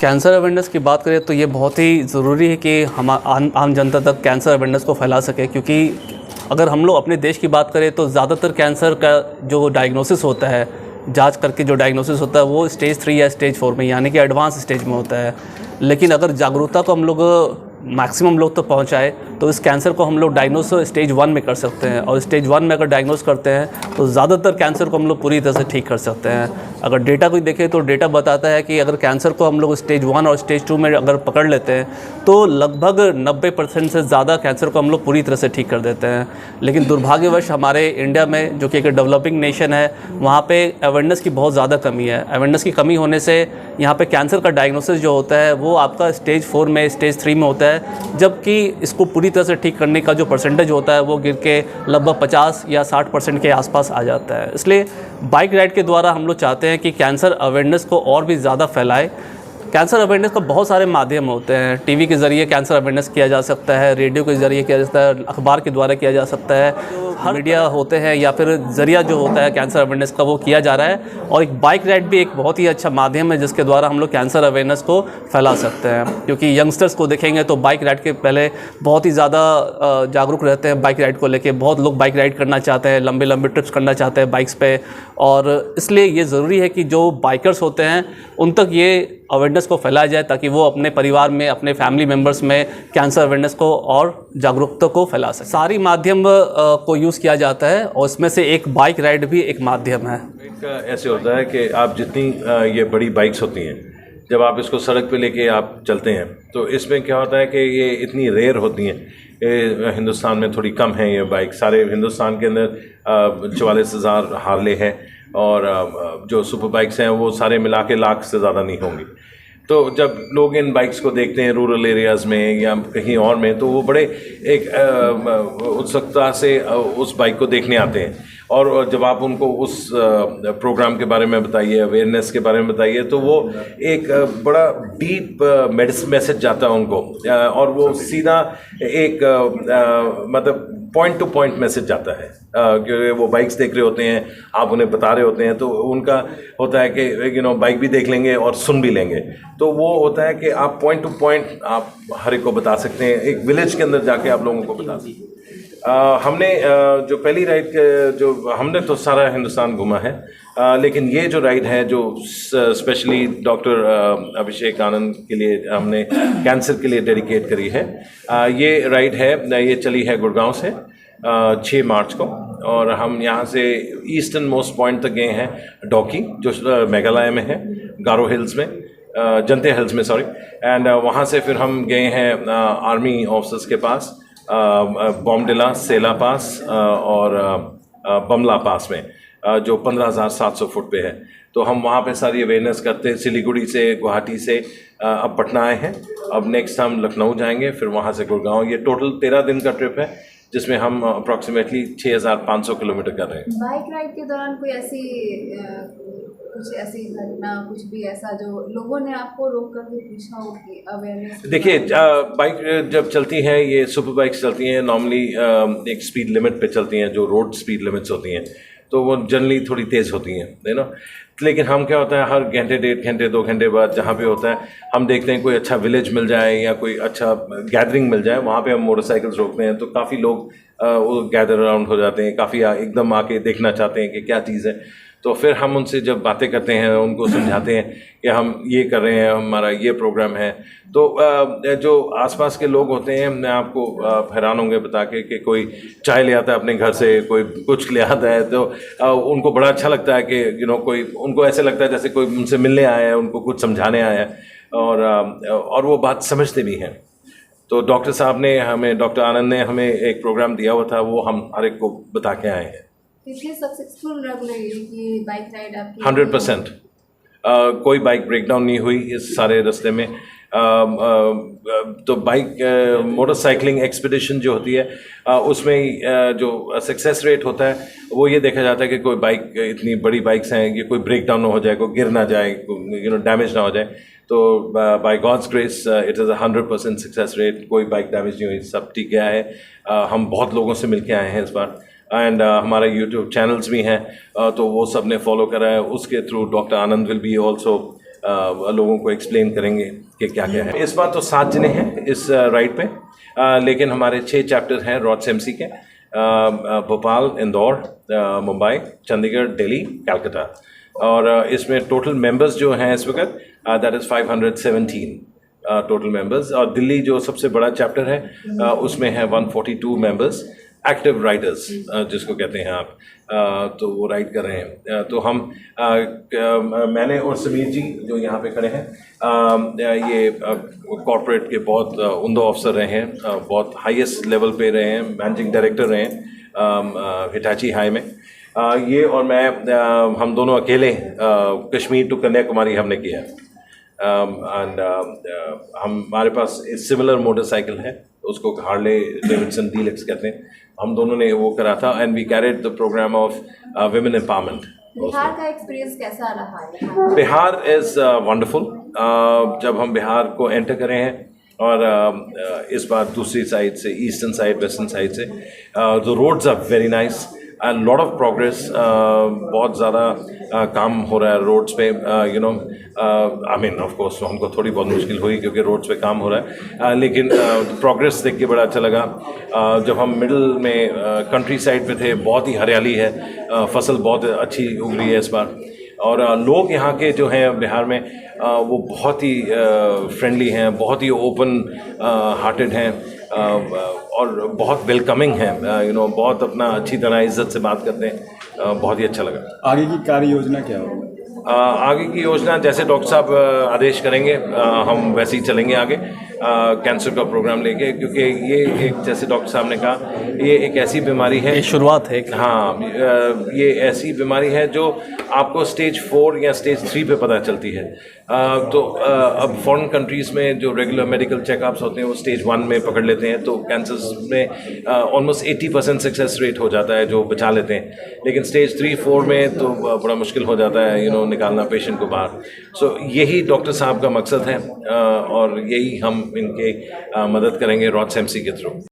Cancer awareness की बात करें तो ये बहुत ही ज़रूरी है कि हम आम जनता तक कैंसर अवेयरनेस को फैला सके, क्योंकि अगर हम लोग अपने देश की बात करें तो ज़्यादातर कैंसर का जो डायग्नोसिस होता है, जांच करके जो डायग्नोसिस होता है वो स्टेज 3 या स्टेज 4 में, यानी कि एडवांस स्टेज में होता है। लेकिन अगर जागरूकता को हम लोग मैक्सिमम लोग तक पहुंचाए तो इस कैंसर को हम लोग डायग्नोस स्टेज 1 में कर सकते हैं, और स्टेज 1 में अगर डायग्नोस करते हैं तो ज़्यादातर कैंसर को हम लोग पूरी तरह से ठीक कर सकते हैं। अगर डेटा को देखें तो डेटा बताता है कि अगर कैंसर को हम लोग स्टेज 1 और स्टेज 2 में अगर पकड़ लेते हैं तो लगभग 90% से ज़्यादा कैंसर को हम लोग पूरी तरह से ठीक कर देते हैं। लेकिन दुर्भाग्यवश हमारे इंडिया में, जो कि एक डेवलपिंग नेशन है, वहाँ पे अवेयरनेस की बहुत ज़्यादा कमी है। अवेयरनेस की कमी होने से यहाँ पे कैंसर का डायग्नोसिस जो होता है वो आपका स्टेज 4 में, स्टेज 3 में होता है, जबकि इसको पूरी तरह से ठीक करने का जो परसेंटेज होता है वो गिर के लगभग 50 या 60% के आसपास आ जाता है। इसलिए बाइक राइड के द्वारा हम लोग चाहते हैं कि कैंसर अवेयरनेस को और भी ज़्यादा फैलाए। कैंसर अवेयरनेस का बहुत सारे माध्यम होते हैं। टीवी के ज़रिए कैंसर अवेयरनेस किया जा सकता है, रेडियो के ज़रिए किया जा सकता है, अखबार के द्वारा किया जा सकता है, हर मीडिया होते हैं या फिर ज़रिया जो होता है कैंसर अवेयरनेस का वो किया जा रहा है। और एक बाइक राइड भी एक बहुत ही अच्छा माध्यम है जिसके द्वारा हम लोग कैंसर अवेयरनेस को फैला सकते हैं। क्योंकि यंगस्टर्स को देखेंगे तो बाइक राइड के पहले बहुत ही ज़्यादा जागरूक रहते हैं बाइक राइड को लेके। बहुत लोग बाइक राइड करना चाहते हैं, लंबे लंबे ट्रिप्स करना चाहते हैं बाइक्स पे, और इसलिए ये ज़रूरी है कि जो बाइकर्स होते हैं उन तक ये अवेयरनेस को फैलाया जाए, ताकि वो अपने परिवार में, अपने फैमिली मेम्बर्स में कैंसर अवेयरनेस को और जागरूकता को फैला सकें। सारी माध्यम को यूज़ किया जाता है और उसमें से एक बाइक राइड भी एक माध्यम है। ऐसे होता है कि आप जितनी ये बड़ी बाइक्स होती हैं, जब आप इसको सड़क पे लेके आप चलते हैं तो इसमें क्या होता है कि ये इतनी रेयर होती हैं। हिंदुस्तान में थोड़ी कम है ये बाइक। सारे हिंदुस्तान के अंदर 44,000 हार्ले हैं, और जो सुपर बाइक्स हैं वो सारे मिला के लाख से ज़्यादा नहीं होंगी। तो जब लोग इन बाइक्स को देखते हैं रूरल एरियाज़ में या कहीं और में, तो वो बड़े एक उत्सुकता से उस बाइक को देखने आते हैं। और जब आप उनको उस प्रोग्राम के बारे में बताइए, अवेयरनेस के बारे में बताइए, तो वो एक बड़ा डीप मैसेज जाता है उनको, और वो सीधा एक मतलब पॉइंट टू पॉइंट मैसेज जाता है। क्योंकि वो बाइक्स देख रहे होते हैं, आप उन्हें बता रहे होते हैं, तो उनका होता है कि बाइक भी देख लेंगे और सुन भी लेंगे। तो वो होता है कि आप पॉइंट टू पॉइंट आप हर एक को बता सकते हैं, एक विलेज के अंदर जाके आप लोगों को बता सकते हैं। हमने जो पहली राइड जो हमने तो सारा हिंदुस्तान घूमा है, लेकिन ये जो राइड है जो स्पेशली डॉक्टर अभिषेक आनंद के लिए हमने कैंसर के लिए डेडिकेट करी है, ये राइड है, ये चली है गुड़गांव से 6 मार्च को, और हम यहाँ से ईस्टर्न मोस्ट पॉइंट तक गए हैं, डॉकी जो मेघालय में है, गारो हिल्स में, जनते हिल्स में सॉरी, एंड वहाँ से फिर हम गए हैं आर्मी ऑफिसर्स के पास, बॉम्डिला, सेला पास और बमला पास में, जो 15,700 फुट पे है। तो हम वहाँ पे सारी अवेयरनेस करते हैं। सिलीगुड़ी से, गुवाहाटी से अब पटना आए हैं, अब नेक्स्ट हम लखनऊ जाएंगे, फिर वहाँ से गुड़गांव। ये टोटल 13 दिन का ट्रिप है, जिसमें हम अप्रॉक्सीमेटली 6,500 किलोमीटर कर रहे हैं। बाइक राइड के दौरान कोई ऐसी घटना, कुछ भी ऐसा जो लोगों ने आपको रोक कर भी पूछा हो कि अवेयरनेस? देखिए, बाइक जब चलती हैं, ये सुपर बाइक्स चलती हैं, नॉर्मली एक स्पीड लिमिट पे चलती हैं, जो रोड स्पीड लिमिट्स होती हैं, तो वो जनरली थोड़ी तेज़ होती हैं, है ना। लेकिन हम क्या होता है, हर घंटे, 1.5 घंटे, 2 घंटे बाद जहाँ पे होता है, हम देखते हैं कोई अच्छा विलेज मिल जाए या कोई अच्छा गैदरिंग मिल जाए, वहाँ पे हम मोटरसाइकिल्स रोकते हैं, तो काफ़ी लोग वो गैदर अराउंड हो जाते हैं, काफ़ी एकदम आके देखना चाहते हैं कि क्या चीज़ है। तो फिर हम उनसे जब बातें करते हैं, उनको समझाते हैं कि हम ये कर रहे हैं, हमारा ये प्रोग्राम है। तो जो आसपास के लोग होते हैं, मैं आपको हैरान होंगे बता के कि कोई चाय ले आता है अपने घर से, कोई कुछ ले आता है, तो उनको बड़ा अच्छा लगता है कि कोई, उनको ऐसे लगता है जैसे कोई उनसे मिलने आया है, उनको कुछ समझाने आया है, और वो बात समझते भी हैं। तो डॉक्टर साहब ने हमें, डॉक्टर आनंद ने हमें एक प्रोग्राम दिया हुआ था, वो हम हर एक को बता के आए हैं। कितनी सक्सेसफुल रही कि बाइक राइड आपकी? 100%। कोई बाइक ब्रेकडाउन नहीं हुई इस सारे रास्ते में। तो बाइक मोटरसाइकिलिंग एक्सपीडिशन जो होती है, उसमें जो सक्सेस रेट होता है वो ये देखा जाता है कि कोई बाइक, इतनी बड़ी बाइक्स हैं कि कोई ब्रेकडाउन ना हो जाए, कोई गिर ना जाए, डैमेज ना हो जाए। तो by God's grace it is 100% success rate. कोई बाइक डैमेज नहीं हुई, सब ठीक गया है। हम बहुत लोगों से मिल के आए हैं इस बार, एंड हमारे यूट्यूब चैनल्स भी हैं, तो वो सब ने फॉलो करा है। उसके through doctor Anand will be also लोगों को एक्सप्लेन करेंगे कि क्या क्या है। इस बार तो 7 जने हैं इस राइड पे, लेकिन हमारे 6 चैप्टर हैं रॉड्स एमसी के, भोपाल, इंदौर, मुंबई, चंडीगढ़, दिल्ली, कलकत्ता। और इसमें टोटल मेंबर्स जो हैं इस वक्त दैट इज़ 517 टोटल मेंबर्स। और दिल्ली जो सबसे बड़ा चैप्टर है उसमें है 142 मेंबर्स एक्टिव राइडर्स जिसको कहते हैं आप, तो वो राइड कर रहे हैं। तो हम मैंने और समीर जी जो यहाँ पे खड़े हैं, ये कॉर्पोरेट के बहुत उम्दा अफसर रहे हैं, बहुत हाईएस्ट लेवल पे रहे हैं, मैनेजिंग डायरेक्टर रहे हैं हिटाची हाई में। ये और मैं, हम दोनों अकेले कश्मीर टू कन्याकुमारी हमने किया। एंड हमारे पास सिमिलर मोटरसाइकिल है, उसको हार्ले डेविडसन डीलक्स कहते हैं, हम दोनों ने वो करा था। And we carried the programme of women empowerment. Bihar का एक्सपीरियंस कैसा रहा है? Bihar is wonderful. जब हम बिहार को एंटर करे हैं और इस बार दूसरी साइड से, ईस्टर्न साइड, वेस्टर्न साइड से, the roads are very nice, lot of progress, बहुत ज़्यादा काम हो रहा है रोड्स पे, you know, I mean of course हमको थोड़ी बहुत मुश्किल हुई क्योंकि रोड्स पे काम हो रहा है, लेकिन प्रोग्रेस देख के बड़ा अच्छा लगा। जब हम मिडल में कंट्री साइड पे थे, बहुत ही हरियाली है, फसल बहुत अच्छी उग रही है इस बार। और लोग यहाँ के जो हैं बिहार में वो बहुत ही फ्रेंडली हैं, बहुत ही ओपन हार्टेड हैं, और बहुत वेलकमिंग हैं, यू नो, बहुत अपना अच्छी तरह इज्जत से बात करते हैं। बहुत ही अच्छा लगा। आगे की कार्य योजना क्या होगी? आगे की योजना जैसे डॉक्टर साहब आदेश करेंगे हम वैसे ही चलेंगे आगे, कैंसर का प्रोग्राम लेके, क्योंकि ये एक, जैसे डॉक्टर साहब ने कहा, ये एक ऐसी बीमारी है, ये शुरुआत है। हाँ, ये ऐसी बीमारी है जो आपको स्टेज 4 या स्टेज 3 पे पता चलती है। तो अब फॉरेन कंट्रीज़ में जो रेगुलर मेडिकल चेकअप्स होते हैं वो स्टेज 1 में पकड़ लेते हैं, तो कैंसर में ऑलमोस्ट 80% सक्सेस रेट हो जाता है जो बचा लेते हैं। लेकिन स्टेज 3-4 में तो बड़ा मुश्किल हो जाता है, यू नो, निकालना पेशेंट को बाहर। सो यही डॉक्टर साहब का मकसद है, और यही हम इनके मदद करेंगे रॉड्स एमसी के थ्रू।